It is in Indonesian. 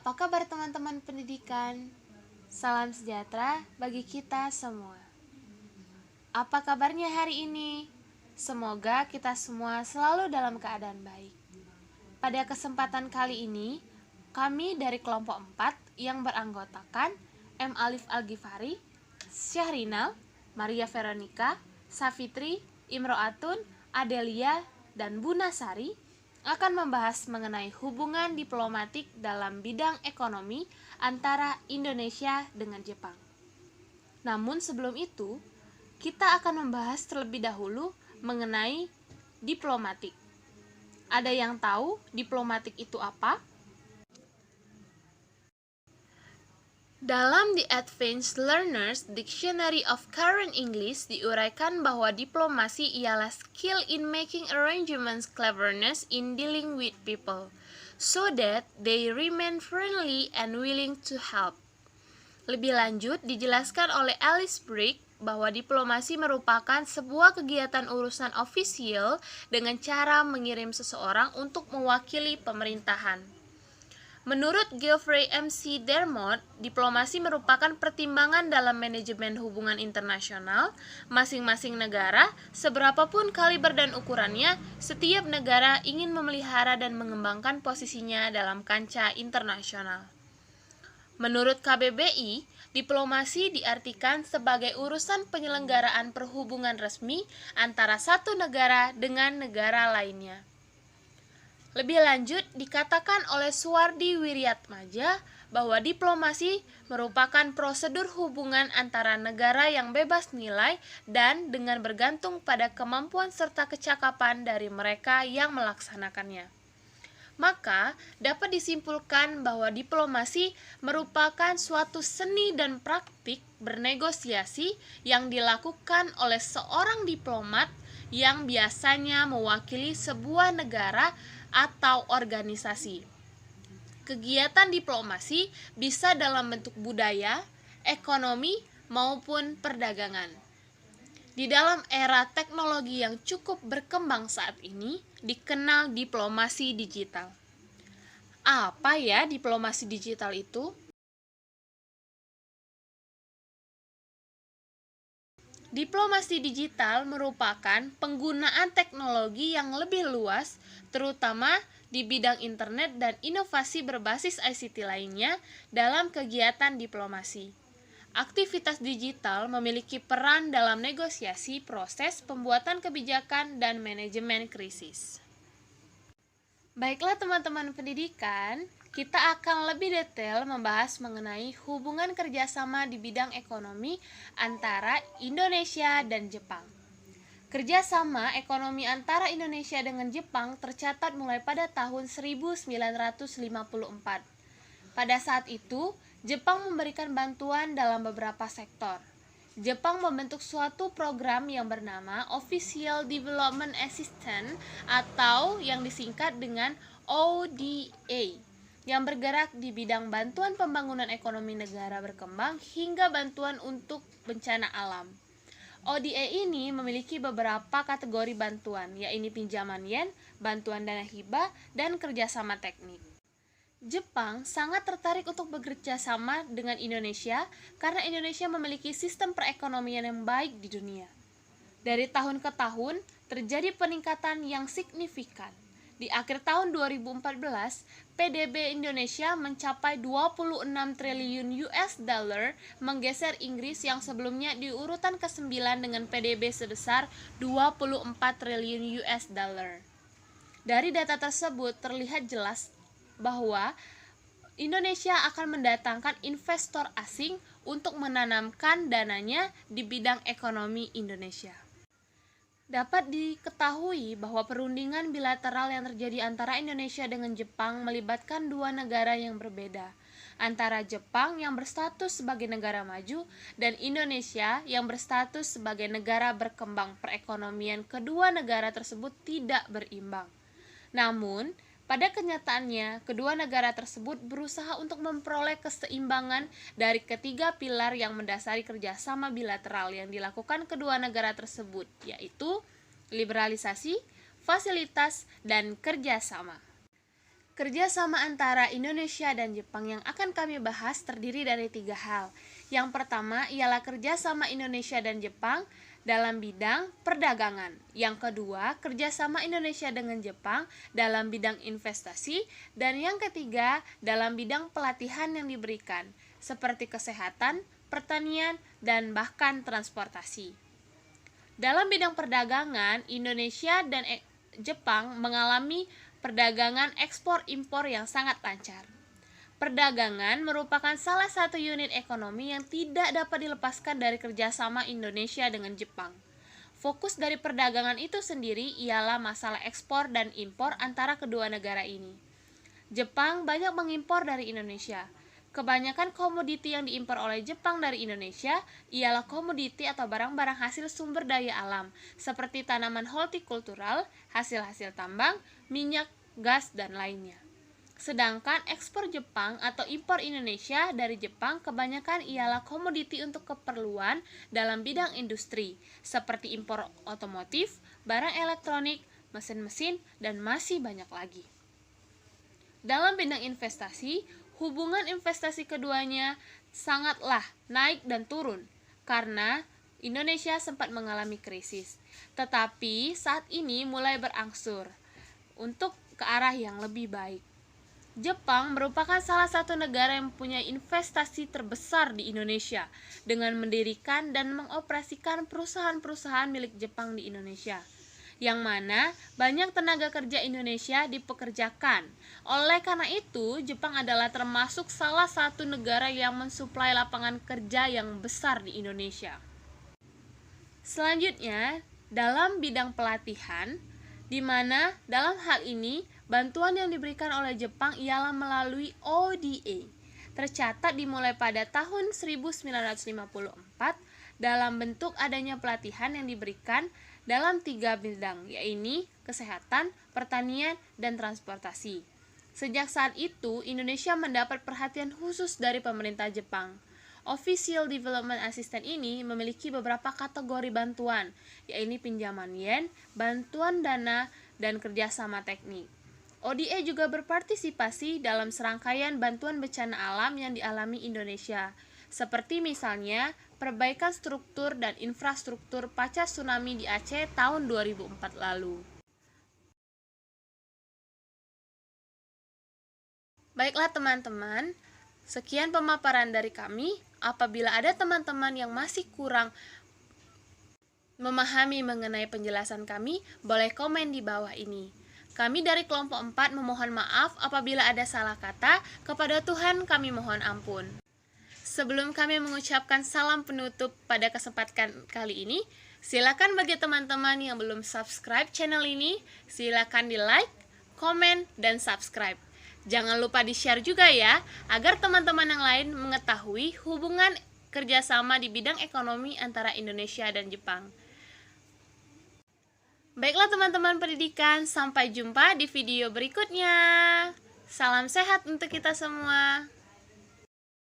Apa kabar teman-teman pendidikan? Salam sejahtera bagi kita semua. Apa kabarnya hari ini? Semoga kita semua selalu dalam keadaan baik. Pada kesempatan kali ini, kami dari kelompok 4 yang beranggotakan M. Alif Al-Ghifari, Syahrinal, Maria Veronica, Safitri, Imro'atun, Adelia, dan Bu Nasari akan membahas mengenai hubungan diplomatik dalam bidang ekonomi antara Indonesia dengan Jepang. Namun sebelum itu, kita akan membahas terlebih dahulu mengenai diplomatik. Ada yang tahu diplomatik itu apa? Dalam The Advanced Learner's Dictionary of Current English diuraikan bahwa diplomasi ialah skill in making arrangements, cleverness in dealing with people, so that they remain friendly and willing to help. Lebih lanjut dijelaskan oleh Alice Brick bahwa diplomasi merupakan sebuah kegiatan urusan ofisial dengan cara mengirim seseorang untuk mewakili pemerintahan. Menurut Geoffrey M.C. Dermot, diplomasi merupakan pertimbangan dalam manajemen hubungan internasional. Masing-masing negara, seberapapun kaliber dan ukurannya, setiap negara ingin memelihara dan mengembangkan posisinya dalam kancah internasional. Menurut KBBI, diplomasi diartikan sebagai urusan penyelenggaraan perhubungan resmi antara satu negara dengan negara lainnya. Lebih lanjut, dikatakan oleh Suwardi Wiryatmaja bahwa diplomasi merupakan prosedur hubungan antara negara yang bebas nilai dan dengan bergantung pada kemampuan serta kecakapan dari mereka yang melaksanakannya. Maka, dapat disimpulkan bahwa diplomasi merupakan suatu seni dan praktik bernegosiasi yang dilakukan oleh seorang diplomat yang biasanya mewakili sebuah negara atau organisasi. Kegiatan diplomasi bisa dalam bentuk budaya, ekonomi, maupun perdagangan. Di dalam era teknologi yang cukup berkembang saat ini, dikenal diplomasi digital. Apa ya diplomasi digital itu? Diplomasi digital merupakan penggunaan teknologi yang lebih luas, terutama di bidang internet dan inovasi berbasis ICT lainnya dalam kegiatan diplomasi. Aktivitas digital memiliki peran dalam negosiasi, proses pembuatan kebijakan, dan manajemen krisis. Baiklah teman-teman pendidikan, kita akan lebih detail membahas mengenai hubungan kerjasama di bidang ekonomi antara Indonesia dan Jepang. Kerjasama ekonomi antara Indonesia dengan Jepang tercatat mulai pada tahun 1954. Pada saat itu, Jepang memberikan bantuan dalam beberapa sektor. Jepang membentuk suatu program yang bernama Official Development Assistance atau yang disingkat dengan ODA, yang bergerak di bidang bantuan pembangunan ekonomi negara berkembang hingga bantuan untuk bencana alam. ODA ini memiliki beberapa kategori bantuan, yaitu pinjaman yen, bantuan dana hibah, dan kerjasama teknik. Jepang sangat tertarik untuk bekerja sama dengan Indonesia karena Indonesia memiliki sistem perekonomian yang baik di dunia. Dari tahun ke tahun, terjadi peningkatan yang signifikan. Di akhir tahun 2014, PDB Indonesia mencapai 26 triliun US dollar, menggeser Inggris yang sebelumnya di urutan ke-9 dengan PDB sebesar 24 triliun US dollar. Dari data tersebut terlihat jelas bahwa Indonesia akan mendatangkan investor asing untuk menanamkan dananya di bidang ekonomi Indonesia. Dapat diketahui bahwa perundingan bilateral yang terjadi antara Indonesia dengan Jepang melibatkan dua negara yang berbeda, antara Jepang yang berstatus sebagai negara maju dan Indonesia yang berstatus sebagai negara berkembang. Perekonomian kedua negara tersebut tidak berimbang. Namun, pada kenyataannya, kedua negara tersebut berusaha untuk memperoleh keseimbangan dari ketiga pilar yang mendasari kerjasama bilateral yang dilakukan kedua negara tersebut, yaitu liberalisasi, fasilitas, dan kerjasama. Kerjasama antara Indonesia dan Jepang yang akan kami bahas terdiri dari 3 hal. Yang pertama ialah kerjasama Indonesia dan Jepang dalam bidang perdagangan. Yang kedua, kerjasama Indonesia dengan Jepang dalam bidang investasi. Dan yang ketiga, dalam bidang pelatihan yang diberikan, seperti kesehatan, pertanian, dan bahkan transportasi. Dalam bidang perdagangan, Indonesia dan Jepang mengalami perdagangan ekspor-impor yang sangat lancar. Perdagangan merupakan salah satu unit ekonomi yang tidak dapat dilepaskan dari kerjasama Indonesia dengan Jepang. Fokus dari perdagangan itu sendiri ialah masalah ekspor dan impor antara kedua negara ini. Jepang banyak mengimpor dari Indonesia. Kebanyakan komoditi yang diimpor oleh Jepang dari Indonesia ialah komoditi atau barang-barang hasil sumber daya alam, seperti tanaman hortikultural, hasil-hasil tambang, minyak, gas, dan lainnya. Sedangkan ekspor Jepang atau impor Indonesia dari Jepang kebanyakan ialah komoditi untuk keperluan dalam bidang industri, seperti impor otomotif, barang elektronik, mesin-mesin, dan masih banyak lagi. Dalam bidang investasi, hubungan investasi keduanya sangatlah naik dan turun, karena Indonesia sempat mengalami krisis, tetapi saat ini mulai berangsur untuk ke arah yang lebih baik. Jepang merupakan salah satu negara yang mempunyai investasi terbesar di Indonesia dengan mendirikan dan mengoperasikan perusahaan-perusahaan milik Jepang di Indonesia, yang mana banyak tenaga kerja Indonesia dipekerjakan. Oleh karena itu, Jepang adalah termasuk salah satu negara yang mensuplai lapangan kerja yang besar di Indonesia. Selanjutnya, dalam bidang pelatihan, di mana dalam hal ini bantuan yang diberikan oleh Jepang ialah melalui ODA. Tercatat dimulai pada tahun 1954 dalam bentuk adanya pelatihan yang diberikan dalam 3 bidang, yaitu kesehatan, pertanian, dan transportasi. Sejak saat itu, Indonesia mendapat perhatian khusus dari pemerintah Jepang. Official Development Assistant ini memiliki beberapa kategori bantuan, yaitu pinjaman yen, bantuan dana, dan kerjasama teknik. ODA juga berpartisipasi dalam serangkaian bantuan bencana alam yang dialami Indonesia, seperti misalnya perbaikan struktur dan infrastruktur pasca tsunami di Aceh tahun 2004 lalu. Baiklah teman-teman, sekian pemaparan dari kami. Apabila ada teman-teman yang masih kurang memahami mengenai penjelasan kami, boleh komen di bawah ini. Kami dari kelompok 4 memohon maaf apabila ada salah kata. Kepada Tuhan kami mohon ampun. Sebelum kami mengucapkan salam penutup pada kesempatan kali ini, silakan bagi teman-teman yang belum subscribe channel ini, silakan di like, komen, dan subscribe. Jangan lupa di-share juga ya, agar teman-teman yang lain mengetahui hubungan kerjasama di bidang ekonomi antara Indonesia dan Jepang. Baiklah teman-teman pendidikan, sampai jumpa di video berikutnya. Salam sehat untuk kita semua.